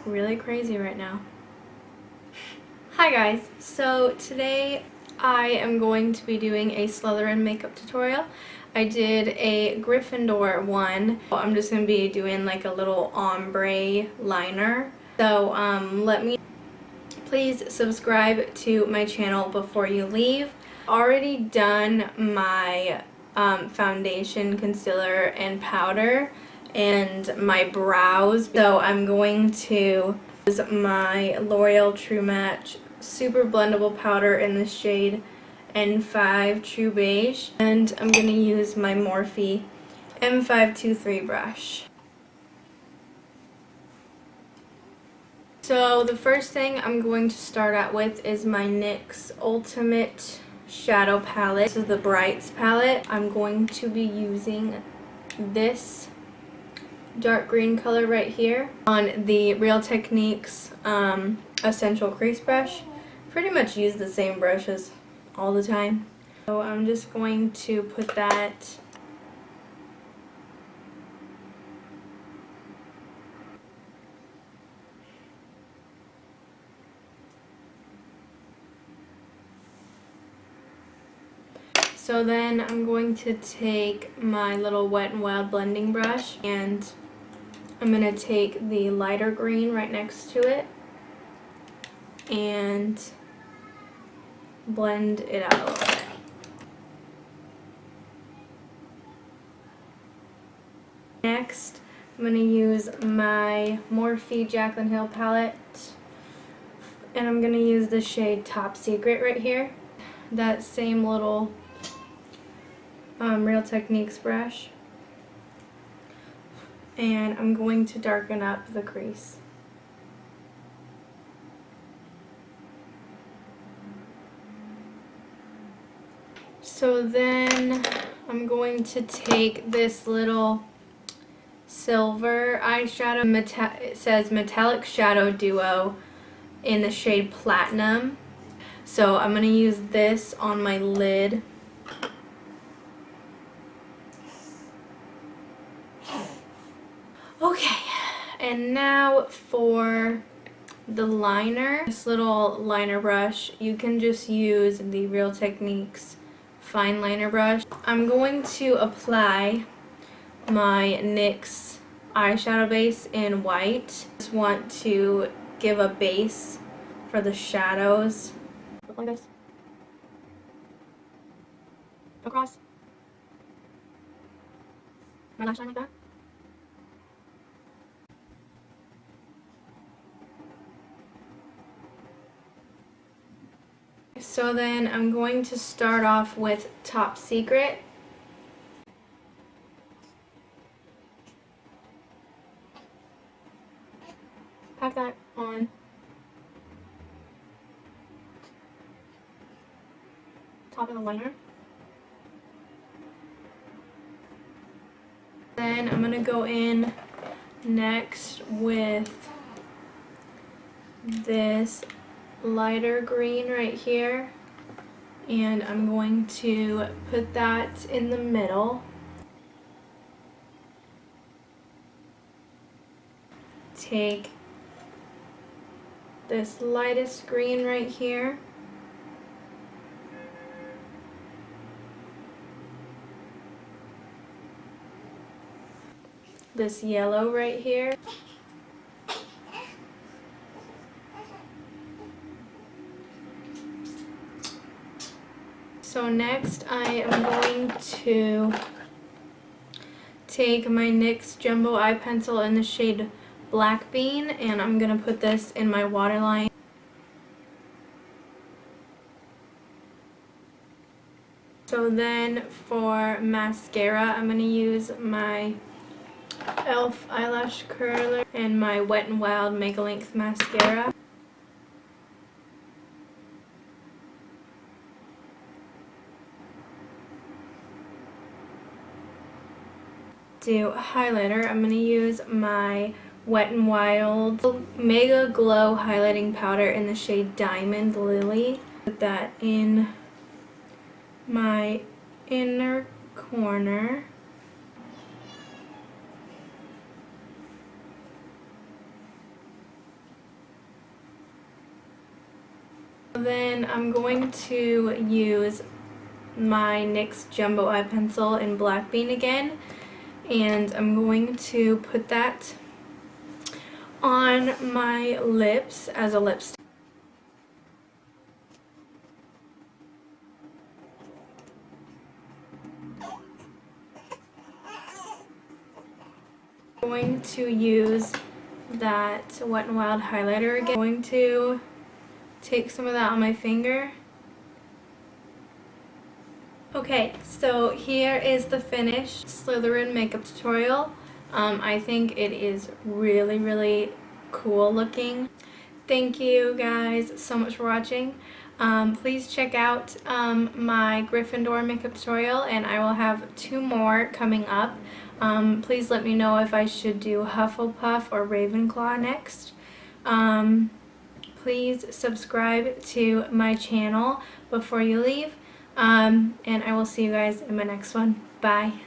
really crazy right now. Hi guys, so today I am going to be doing a Slytherin makeup tutorial. I did a Gryffindor one. I'm just going to be doing like a little ombre liner. So please subscribe to my channel before you leave. Already done my foundation, concealer, and powder and my brows. So I'm going to use my L'Oreal True Match Super Blendable Powder in the shade N5 True Beige. And I'm going to use my Morphe M523 brush. So the first thing I'm going to start out with is my NYX Ultimate Shadow Palette. This is the Brights palette. I'm going to be using this dark green color right here on the Real Techniques Essential Crease Brush. Pretty much use the same brushes all the time. So I'm just going to put that So then I'm going to take my little Wet n Wild blending brush and I'm going to take the lighter green right next to it and blend it out a little bit. Next, I'm going to use my Morphe Jaclyn Hill palette and I'm going to use the shade Top Secret right here. That same little Real Techniques brush, and I'm going to darken up the crease. So then I'm going to take this little silver eyeshadow, it says Metallic Shadow Duo in the shade Platinum. So I'm going to use this on my lid. Okay, and now for the liner. This little liner brush, you can just use the Real Techniques fine liner brush. I'm going to apply my NYX eyeshadow base in white. Just want to give a base for the shadows. Look like this. Across my lash line like that. So then I'm going to start off with Top Secret. Pack that on. Top of the liner. Then I'm going to go in next with this lighter green right here, and I'm going to put that in the middle. Take this lightest green right here, this yellow right here, so next I am going to take my NYX Jumbo Eye Pencil in the shade Black Bean, and I'm going to put this in my waterline. So then for mascara, I'm going to use my e.l.f. eyelash curler and my Wet n Wild Mega Length mascara. Do highlighter, I'm going to use my Wet n Wild Mega Glow highlighting powder in the shade Diamond Lily. Put that in my inner corner. then I'm going to use my NYX Jumbo Eye Pencil in Black Bean again, and I'm going to put that on my lips as a lipstick. I'm going to use that Wet n Wild highlighter again. I'm going to take some of that on my finger. Okay, so here is the finished Slytherin makeup tutorial. I think it is really, really cool looking. Thank you guys so much for watching. Please check out my Gryffindor makeup tutorial, and I will have 2 more coming up. Please let me know if I should do Hufflepuff or Ravenclaw next. Please subscribe to my channel before you leave. And I will see you guys in my next one. Bye.